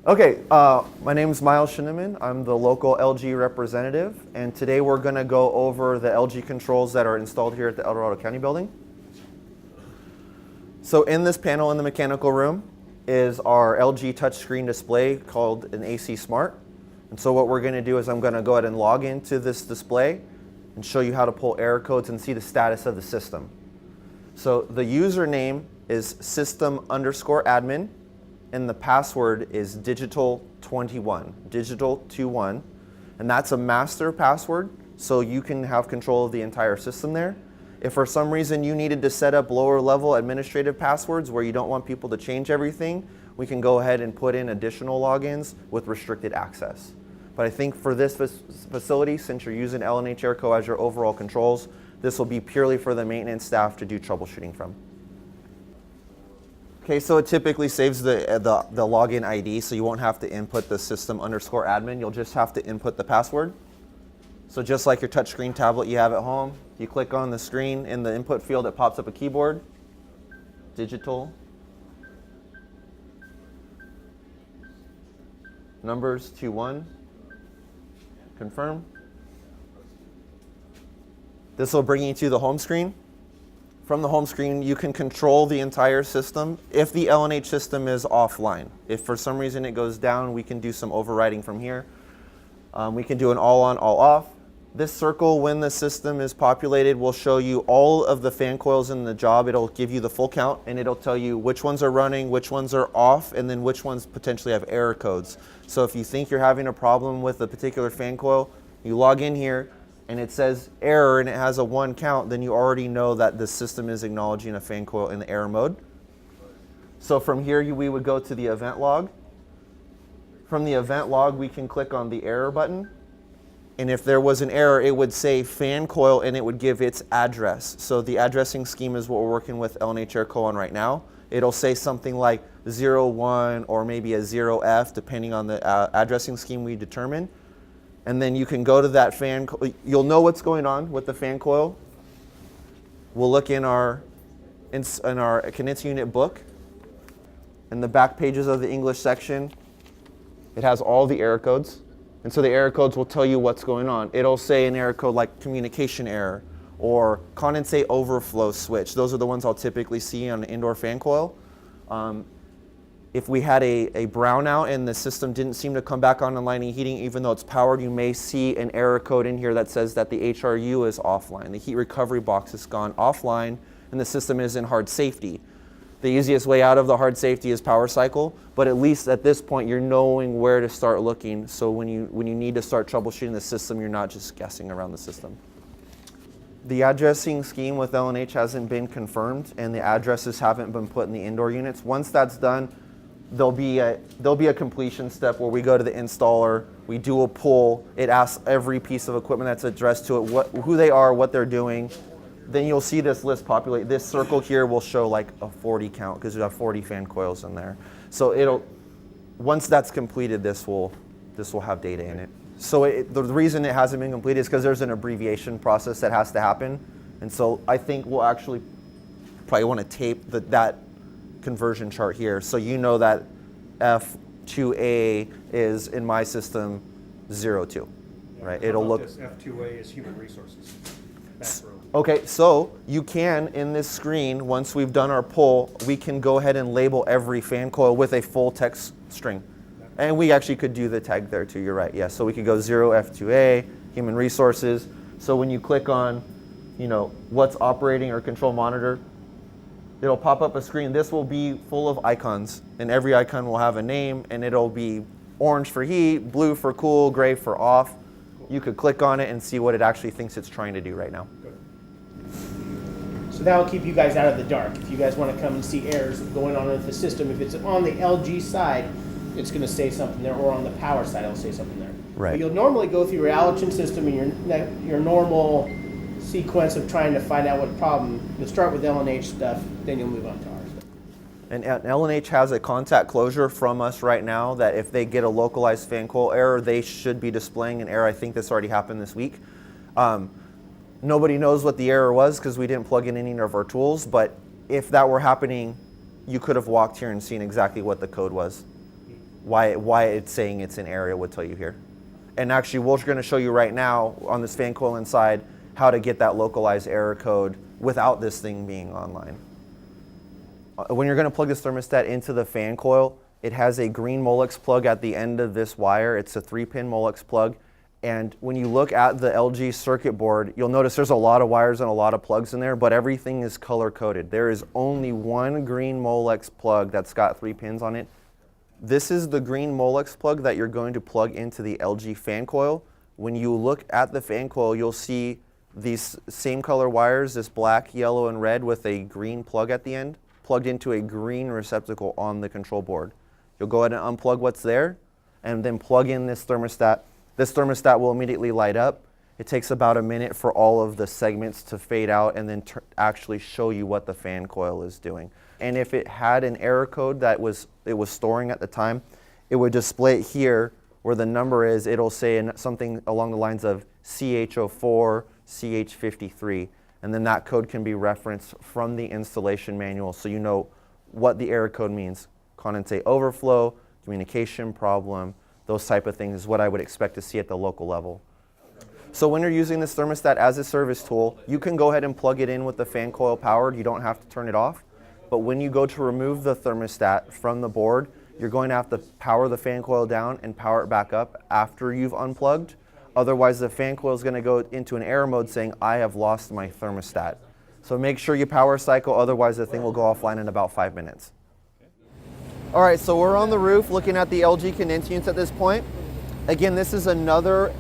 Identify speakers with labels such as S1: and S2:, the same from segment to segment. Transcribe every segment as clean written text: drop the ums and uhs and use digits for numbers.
S1: Okay, my name is Miles Shinneman. I'm the local LG representative, and today we're going to go over the LG controls that are installed here at the El Dorado County building. So in this panel in the mechanical room is our LG touchscreen display called an AC Smart. And so what we're going to do is I'm going to go ahead and log into this display and show you how to pull error codes and see the status of the system. So the username is system_admin. And the password is digital21, digital21, and that's a master password, so you can have control of the entire system there. If for some reason you needed to set up lower level administrative passwords where you don't want people to change everything, we can go ahead and put in additional logins with restricted access. But I think for this facility, since you're using L&H Airco as your overall controls, this will be purely for the maintenance staff to do troubleshooting from. Okay, so it typically saves the login ID, so you won't have to input the system_admin. You'll just have to input the password. So just like your touchscreen tablet you have at home, you click on the screen, in the input field it pops up a keyboard, digital, numbers 21, confirm. This will bring you to the home screen. From the home screen, you can control the entire system if the L&H system is offline. If for some reason it goes down, we can do some overriding from here. We can do an all on, all off. This circle, when the system is populated, will show you all of the fan coils in the job. It'll give you the full count, and it'll tell you which ones are running, which ones are off, and then which ones potentially have error codes. So if you think you're having a problem with a particular fan coil, you log in here, and it says error and it has a 1 count, then you already know that the system is acknowledging a fan coil in the error mode. So from here we would go to the event log. From the event log we can click on the error button, and if there was an error it would say fan coil and it would give its address. So the addressing scheme is what we're working with L&H Airco on right now. It'll say something like 01 or maybe a 0F depending on the addressing scheme we determine. And then you can go to that fan, you'll know what's going on with the fan coil. We'll look in our condensed unit book. In the back pages of the English section, it has all the error codes. And so the error codes will tell you what's going on. It'll say an error code like communication error or condensate overflow switch. Those are the ones I'll typically see on an indoor fan coil. If we had a brownout and the system didn't seem to come back on and lining heating, even though it's powered, you may see an error code in here that says that the HRU is offline. The heat recovery box has gone offline and the system is in hard safety. The easiest way out of the hard safety is power cycle, but at least at this point you're knowing where to start looking, so when you need to start troubleshooting the system, you're not just guessing around the system. The addressing scheme with L&H hasn't been confirmed and the addresses haven't been put in the indoor units. Once that's done, there'll be a completion step where we go to the installer, we do a pull, it asks every piece of equipment that's addressed to it who they are, what they're doing. Then you'll see this list populate. This circle here will show like a 40 count because you have 40 fan coils in there. So once that's completed, this will have data in it. So the reason it hasn't been completed is because there's an abbreviation process that has to happen. And so I think we'll actually probably want to tape that conversion chart here, so you know that F2A is in my system 02, right? It'll look.
S2: This F2A is human resources.
S1: Okay, so you can in this screen, once we've done our pull, we can go ahead and label every fan coil with a full text string, and we actually could do the tag there too. You're right. Yeah, so we could go 0 F2A human resources. So when you click on, what's operating or control monitor, it'll pop up a screen. This will be full of icons, and every icon will have a name, and it'll be orange for heat, blue for cool, gray for off. You could click on it and see what it actually thinks it's trying to do right now.
S3: So that will keep you guys out of the dark. If you guys want to come and see errors going on with the system, if it's on the LG side, it's going to say something there, or on the power side, it'll say something there.
S1: Right.
S3: But you'll normally go through your Allergen system and your normal sequence of trying to find out what problem. You'll start with L&H stuff, then you'll move on to our stuff.
S1: And L&H has a contact closure from us right now that if they get a localized fan coil error, they should be displaying an error. I think this already happened this week. Nobody knows what the error was because we didn't plug in any of our tools, but if that were happening, you could have walked here and seen exactly what the code was. why it's saying it's in error, it would tell you here. And actually, we're going to show you right now on this fan coil inside how to get that localized error code without this thing being online. When you're going to plug this thermostat into the fan coil, it has a green Molex plug at the end of this wire. It's a 3-pin Molex plug. And when you look at the LG circuit board, you'll notice there's a lot of wires and a lot of plugs in there, but everything is color coded. There is only one green Molex plug that's got 3 pins on it. This is the green Molex plug that you're going to plug into the LG fan coil. When you look at the fan coil, you'll see these same color wires, this black, yellow, and red with a green plug at the end, plugged into a green receptacle on the control board. You'll go ahead and unplug what's there and then plug in this thermostat. This thermostat will immediately light up. It takes about a minute for all of the segments to fade out and then actually show you what the fan coil is doing. And if it had an error code that it was storing at the time, it would display it here where the number is. It'll say something along the lines of CH04, CH53, and then that code can be referenced from the installation manual so you know what the error code means. Condensate overflow, communication problem, those type of things is what I would expect to see at the local level. So when you're using this thermostat as a service tool, you can go ahead and plug it in with the fan coil powered. You don't have to turn it off. But when you go to remove the thermostat from the board, you're going to have to power the fan coil down and power it back up after you've unplugged. Otherwise, the fan coil is going to go into an error mode saying, I have lost my thermostat. So make sure you power cycle, otherwise the thing will go offline in about 5 minutes. All right, so we're on the roof looking at the LG condenser units at this point. Again, this is another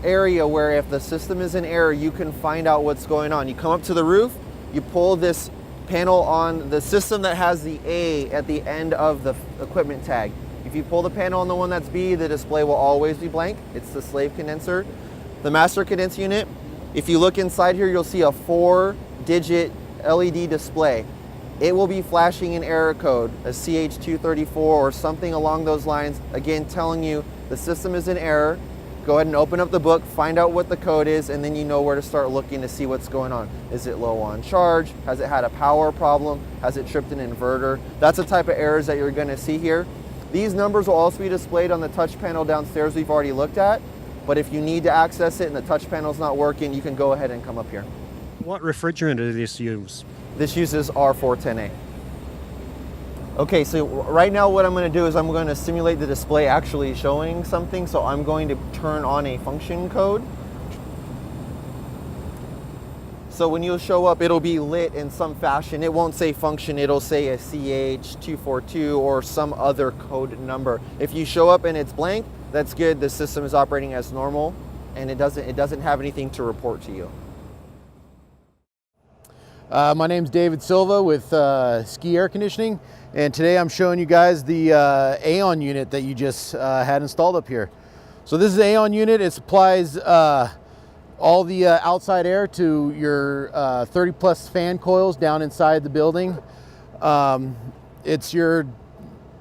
S1: area where if the system is in error, you can find out what's going on. You come up to the roof, you pull this panel on the system that has the A at the end of the equipment tag. If you pull the panel on the one that's B, the display will always be blank. It's the slave condenser. The master condenser unit, if you look inside here, you'll see a 4-digit LED display. It will be flashing an error code, a CH234 or something along those lines, again telling you the system is in error. Go ahead and open up the book, find out what the code is, and then you know where to start looking to see what's going on. Is it low on charge? Has it had a power problem? Has it tripped an inverter? That's the type of errors that you're going to see here. These numbers will also be displayed on the touch panel downstairs we've already looked at, but if you need to access it and the touch panel's not working, you can go ahead and come up here.
S2: What refrigerant does this use?
S1: This uses R410A. Okay, so right now what I'm going to do is I'm going to simulate the display actually showing something. So I'm going to turn on a function code. So when you show up, it'll be lit in some fashion. It won't say function, it'll say a CH242 or some other code number. If you show up and it's blank, that's good. The system is operating as normal and it doesn't have anything to report to you.
S4: My name's David Silva with Ski Air Conditioning, and today I'm showing you guys the Aeon unit that you just had installed up here. So this is the Aeon unit. It supplies all the outside air to your 30 plus fan coils down inside the building. It's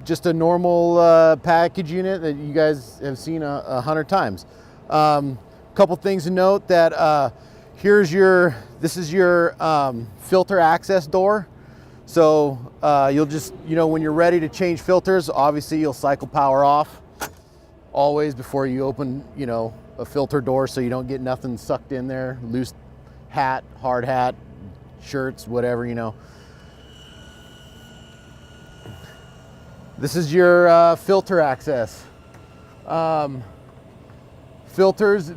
S4: just a normal package unit that you guys have seen 100 times. Couple things to note that this is your filter access door. So you'll just, when you're ready to change filters, obviously you'll cycle power off always before you open, a filter door so you don't get nothing sucked in there, loose hat, hard hat, shirts, whatever, This is your filter access. Filters,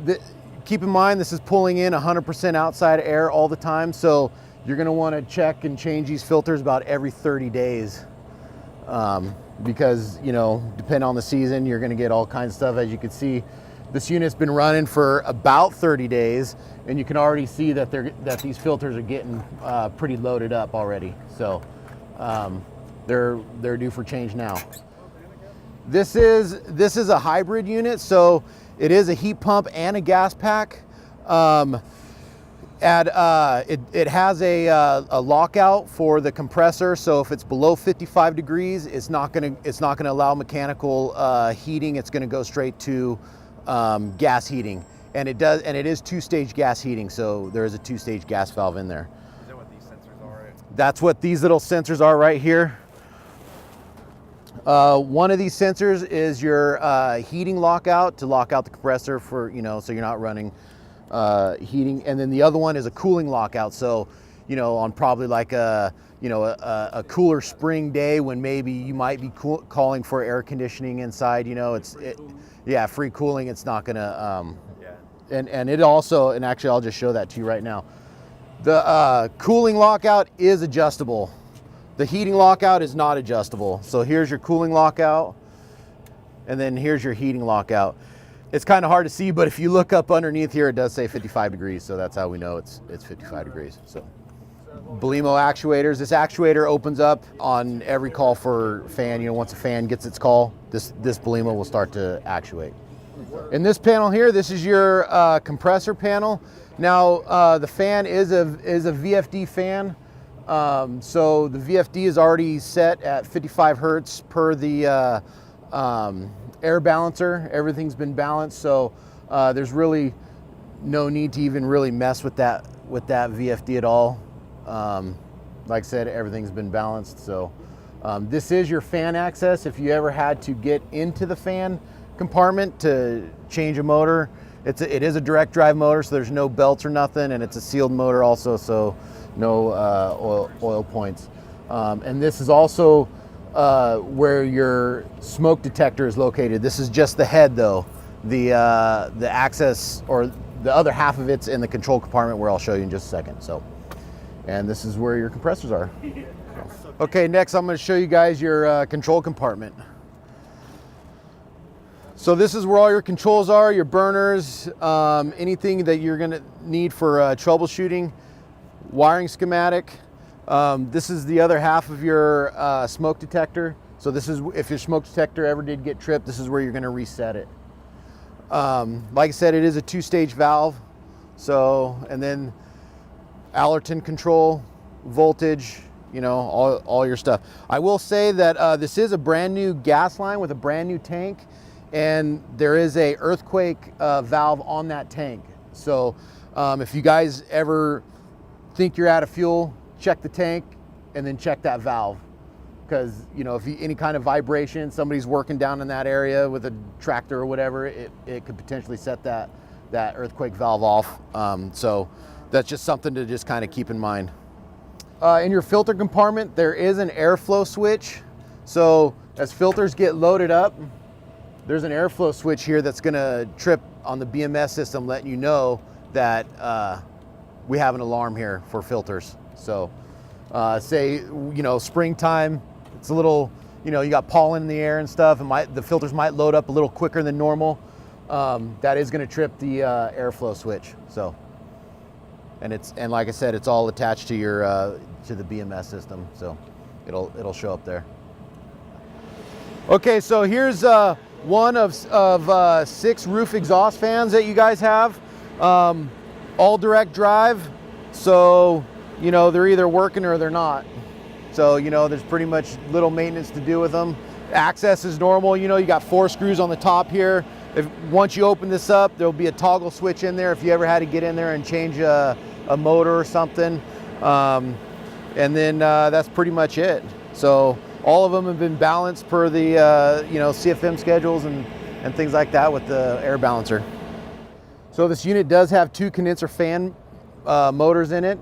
S4: keep in mind this is pulling in 100% outside air all the time, so you're going to want to check and change these filters about every 30 days because, depending on the season, you're going to get all kinds of stuff. As you can see, this unit's been running for about 30 days, and you can already see that these filters are getting pretty loaded up already. So they're due for change now. This is a hybrid unit, so it is a heat pump and a gas pack. It has a lockout for the compressor, so if it's below 55 degrees, it's not gonna allow mechanical heating. It's gonna go straight to gas heating, and it is two-stage gas heating. So there is a two-stage gas valve in there.
S1: Is that what these sensors are?
S4: That's what these little sensors are right here. One of these sensors is your heating lockout to lock out the compressor for, so you're not running heating. And then the other one is a cooling lockout. So, on probably like a cooler spring day when maybe you might be calling for air conditioning inside, free cooling, it's not gonna, and it also, and actually I'll just show that to you right now. The cooling lockout is adjustable. The heating lockout is not adjustable. So here's your cooling lockout, and then here's your heating lockout. It's kind of hard to see, but if you look up underneath here, it does say 55 degrees. So that's how we know it's 55 degrees. So Belimo actuators. This actuator opens up on every call for fan. Once a fan gets its call, this Belimo will start to actuate. In this panel here, this is your compressor panel. Now the fan is a VFD fan. So the VFD is already set at 55 Hertz per the air balancer. Everything's been balanced, so there's really no need to even really mess with that VFD at all. Like I said, everything's been balanced. So this is your fan access. If you ever had to get into the fan compartment to change a motor, it is a direct drive motor, so there's no belts or nothing, and it's a sealed motor also, so no oil points. And this is also where your smoke detector is located. This is just the head though. The access, or the other half of it's in the control compartment, where I'll show you in just a second. So, and this is where your compressors are. Okay, next I'm going to show you guys your control compartment. So this is where all your controls are, your burners, anything that you're going to need for troubleshooting. Wiring schematic. This is the other half of your smoke detector. So this is, if your smoke detector ever did get tripped, this is where you're going to reset it. Like I said, it is a 2-stage valve. So, and then Allerton control, voltage, all your stuff. I will say that this is a brand new gas line with a brand new tank, and there is a earthquake valve on that tank. So if you guys ever think you're out of fuel, check the tank and then check that valve, because if any kind of vibration, somebody's working down in that area with a tractor or whatever, it could potentially set that earthquake valve off. So that's just something to just kind of keep in mind. In your filter compartment, there is an airflow switch. So as filters get loaded up, there's an airflow switch here that's going to trip on the BMS system, letting you know that we have an alarm here for filters. So say, springtime, it's a little, you got pollen in the air and stuff, and the filters might load up a little quicker than normal. That is going to trip the airflow switch. So, and like I said, it's all attached to your to the BMS system, so it'll show up there. Okay, so here's one of 6 roof exhaust fans that you guys have. All direct drive, so they're either working or they're not. So there's pretty much little maintenance to do with them. Access is normal. You got 4 screws on the top here. Once you open this up, there'll be a toggle switch in there if you ever had to get in there and change a motor or something. And then that's pretty much it. So all of them have been balanced per the CFM schedules and things like that with the air balancer. So this unit does have 2 condenser fan motors in it,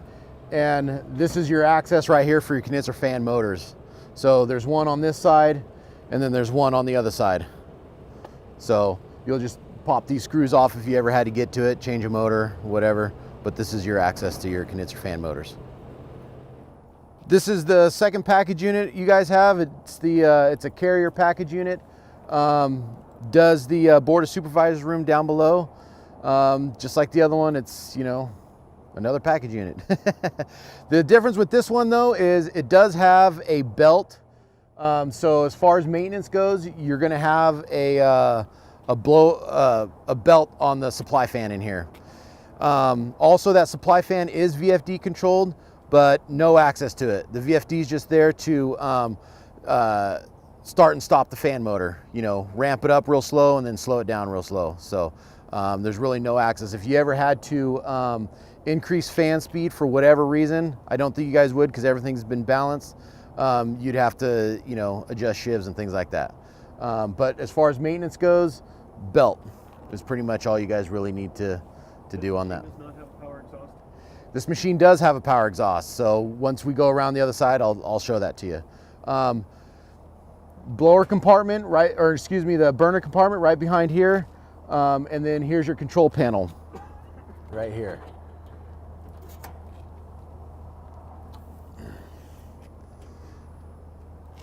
S4: and this is your access right here for your condenser fan motors. So there's one on this side, and then there's one on the other side. So you'll just pop these screws off if you ever had to get to it, change a motor, whatever, but this is your access to your condenser fan motors. This is the second package unit you guys have. It's a carrier package unit. Does the Board of Supervisors room down below. Just like the other one, it's, another package unit. The difference with this one though is it does have a belt. So as far as maintenance goes, you're gonna have a belt on the supply fan in here. Also, that supply fan is VFD controlled, but no access to it. The VFD is just there to start and stop the fan motor. Ramp it up real slow and then slow it down real slow. So there's really no access. If you ever had to increase fan speed for whatever reason, I don't think you guys would because everything's been balanced. you'd have to, you know, adjust shivs and things like that. But as far as maintenance goes, belt is pretty much all you guys really need to do on that.
S2: Does not have power exhaust.
S4: This machine does have a power exhaust, so once we go around the other side, I'll show that to you. Blower compartment, right, or excuse me, the burner compartment right behind here, and then here's your control panel right here.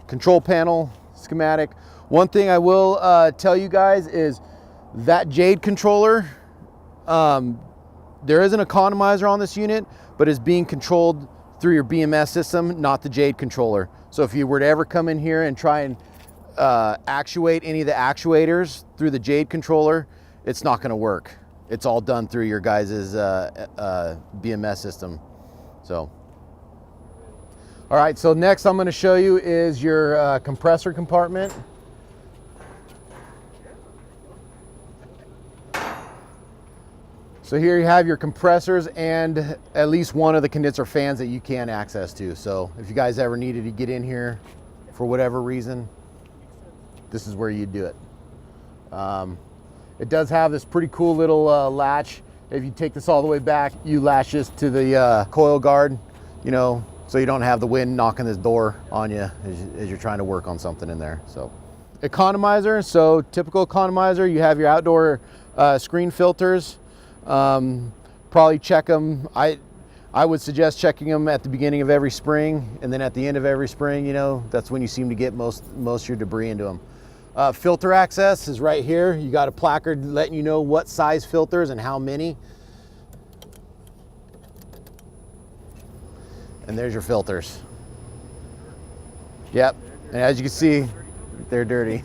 S4: Control panel schematic. One thing I will tell you guys is that Jade controller, there is an economizer on this unit, but is being controlled through your BMS system, not the Jade controller. So if you were to ever come in here and try and actuate any of the actuators through the Jade controller, it's not going to work. It's all done through your guys' BMS system. So, all right, so next I'm going to show you is your compressor compartment. So here you have your compressors and at least one of the condenser fans that you can access to. So if you guys ever needed to get in here for whatever reason, this is where you do it. It does have this pretty cool little latch. If you take this all the way back, you latch this to the coil guard, you know, so you don't have the wind knocking this door on you as you're trying to work on something in there. So economizer, so typical economizer, you have your outdoor screen filters. Probably check them. I would suggest checking them at the beginning of every spring, and then at the end of every spring, you know, that's when you seem to get most of your debris into them. Filter access is right here. You got a placard letting you know what size filters and how many. And there's your filters. Yep, and as you can see, they're dirty.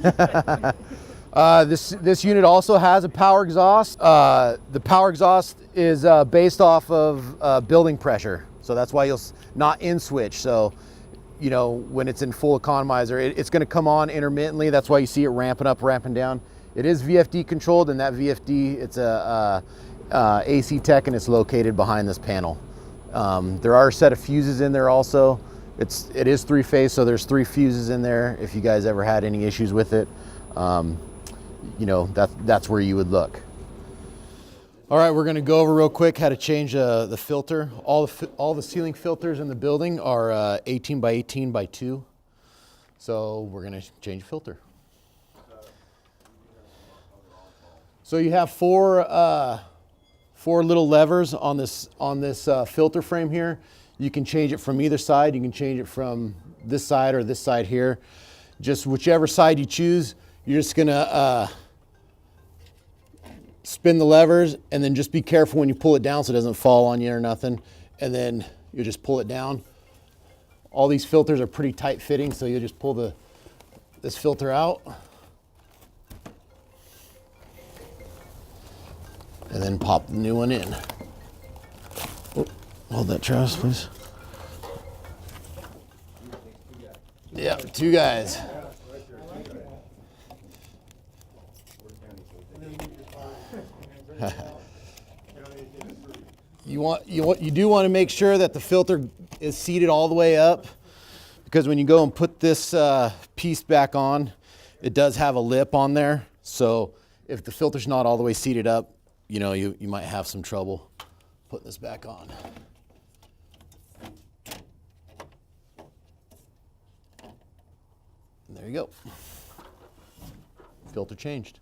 S4: This unit also has a power exhaust. The power exhaust is based off of building pressure. So that's why you'll not in switch. So, you know, when it's in full economizer, it's gonna come on intermittently. That's why you see it ramping up, ramping down. It is VFD controlled, and that VFD, it's a AC Tech, and it's located behind this panel. There are a set of fuses in there also. It is 3-phase, so there's 3 fuses in there if you guys ever had any issues with it. You know, that's where you would look. All right, we're gonna go over real quick how to change the filter. All the ceiling filters in the building are 18 by 18 by 2. So we're gonna change the filter. So you have four little levers on this filter frame here. You can change it from either side. You can change it from this side or this side here. Just whichever side you choose, you're just gonna spin the levers, and then just be careful when you pull it down so it doesn't fall on you or nothing. And then you just pull it down. All these filters are pretty tight fitting, so you just pull this filter out. And then pop the new one in. Oh, hold that, Travis, please. Yeah, 2 guys. You do want to make sure that the filter is seated all the way up, because when you go and put this piece back on, it does have a lip on there. So if the filter's not all the way seated up, you know, you might have some trouble putting this back on. And there you go. Filter changed.